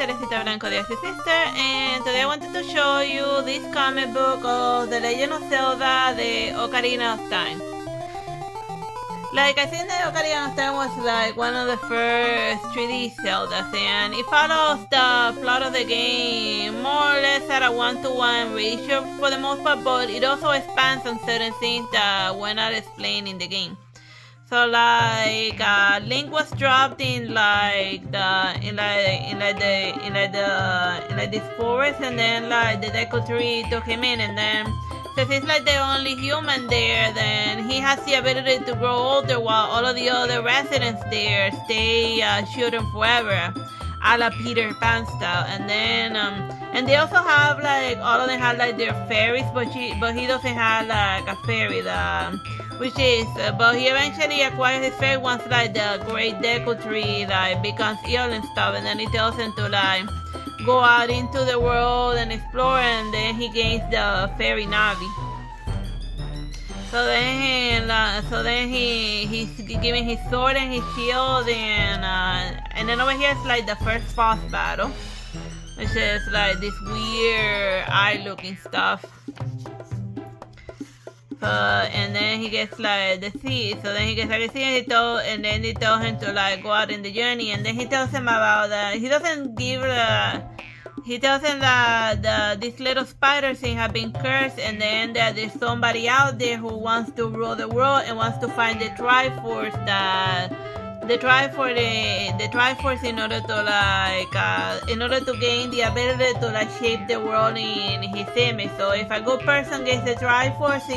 Cerecita Blanco de Artsy Sister, and today I wanted to show you this comic book of The Legend of Zelda, the Ocarina of Time. Like, I think that Ocarina of Time was like one of the first 3D Zeldas, and it follows the plot of the game more or less at a one-to-one ratio for the most part, but it also expands on certain things that were not explained in the game. So like Link was dropped in like this forest, and then like the Deku Tree took him in, and then since he's like the only human there, then he has the ability to grow older while all of the other residents there stay children forever, a la Peter Pan style. And then and they also have like all of them have like their fairies, but he doesn't have like a fairy which is but he eventually acquires his fairy once like the great Deku Tree like becomes ill and stuff, and then he tells him to like go out into the world and explore, and then he gains the fairy Navi. So then he's giving his sword and his shield, and then over here is like the first boss battle, which is like this weird eye looking stuff. And then he gets like the seed, so then he gets like the seed, and then they tell him to like go out in the journey, and then he tells him about that he tells him that this little spider thing have been cursed, and then that there's somebody out there who wants to rule the world and wants to find the Triforce in order to gain the ability to like shape the world in his image. So if a good person gets the Triforce,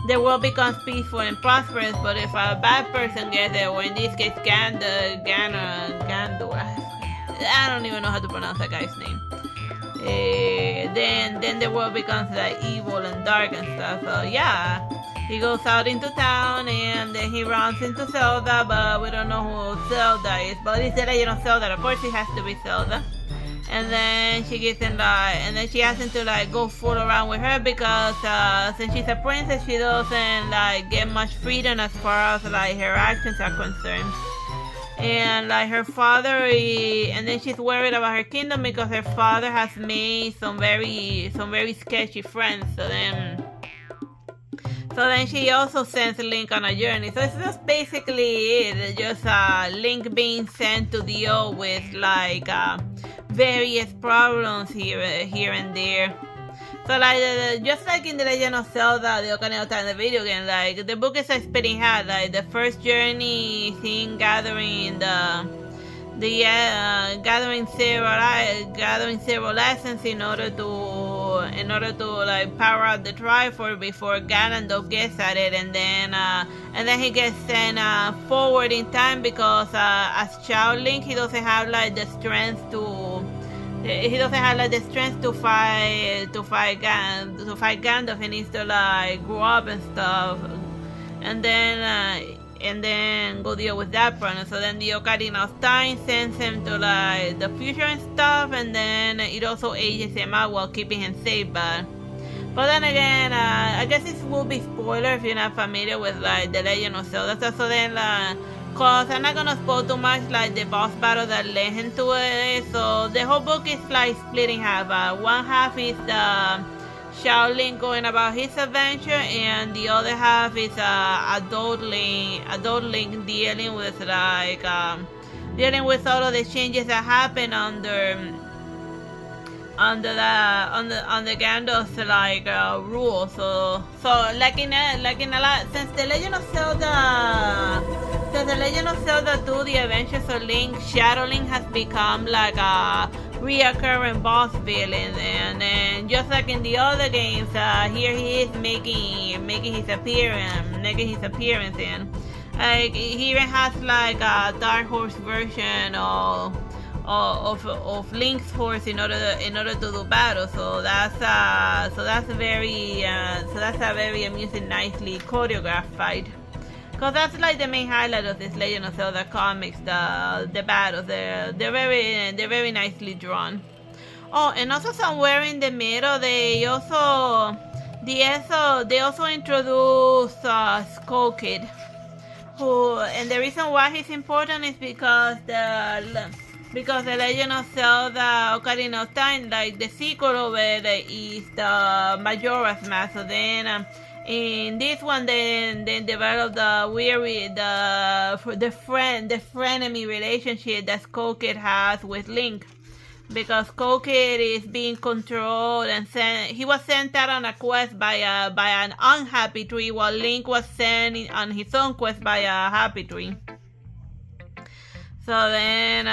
the world becomes peaceful and prosperous. But if a bad person gets it, or in this case Gandu, I don't even know how to pronounce that guy's name. Then the world becomes like evil and dark and stuff. So yeah. He goes out into town, and then he runs into Zelda, but we don't know who Zelda is. But it's the Legend of Zelda, of course it has to be Zelda. And then she gets in like, and then she asks him to like go fool around with her, because since she's a princess, she doesn't like get much freedom as far as like her actions are concerned. And like her father, and then she's worried about her kingdom because her father has made some very sketchy friends. So then she also sends Link on a journey. So it's just basically it. Just Link being sent to deal with like various problems here and there. So like just like in The Legend of Zelda, the Ocarina of Time, the video game, like the book is a splitting hat. Like the first journey thing, gathering several lessons in order to like power out the Triforce before Ganondorf gets at it, and then he gets sent forward in time because as Child Link he doesn't have like the strength to fight Gandalf. He needs to like grow up and stuff, and then go deal with that problem. So then the Ocarina of Time sends him to like the future and stuff, and then it also ages him out while keeping him safe. But then again, I guess this will be spoiler if you're not familiar with like The Legend of Zelda. So then cause I'm not gonna spoil too much like the boss battle that led him to it. So the whole book is like split in half. One half is the Xiao Link going about his adventure, and the other half is adult Link dealing with like all of the changes that happen under Gandalf's like rule. So like in a lot, since the Legend of Zelda 2, The Adventures of Link, Shadow Link has become like a reoccurring boss villain, and then just like in the other games, here he is making his appearance in. Like he even has like a Dark Horse version of Link's horse in order to do battle. So that's a very amusing, nicely choreographed fight. Cause that's like the main highlight of this Legend of Zelda comics, the battles. They're very nicely drawn. Oh, and also somewhere in the middle they also introduce Skull Kid, who, and the reason why he's important is because because the Legend of Zelda Ocarina of Time, like the sequel of it is the Majora's Mask. So then in this one, they develop the weird the frenemy relationship that Skull Kid has with Link. Because Skull Kid is being controlled and he was sent out on a quest by an unhappy tree, while Link was sent on his own quest by a happy tree. So then,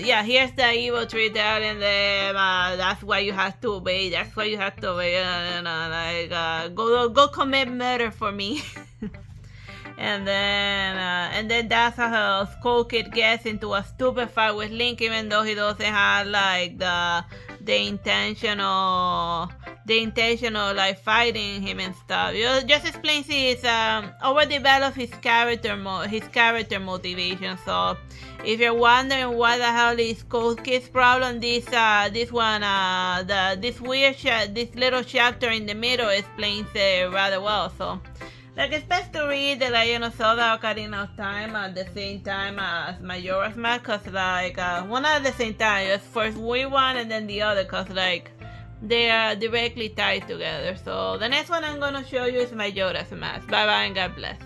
yeah, here's the evil tree telling them that's why you have to obey. That's why you have to obey. Go commit murder for me. And then that's how Skull Kid gets into a stupid fight with Link, even though he doesn't have like the intention of like fighting him and stuff. Just explains his overdeveloped his character motivation. So if you're wondering what the hell is Skull Kid's problem, this little chapter in the middle explains it rather well. So. Like, it's best to read the Legend of Zelda Ocarina of Time at the same time as Majora's Mask, cause like, one at the same time, just first one and then the other, cause like, they are directly tied together. So the next one I'm gonna show you is Majora's Mask. Bye bye and God bless.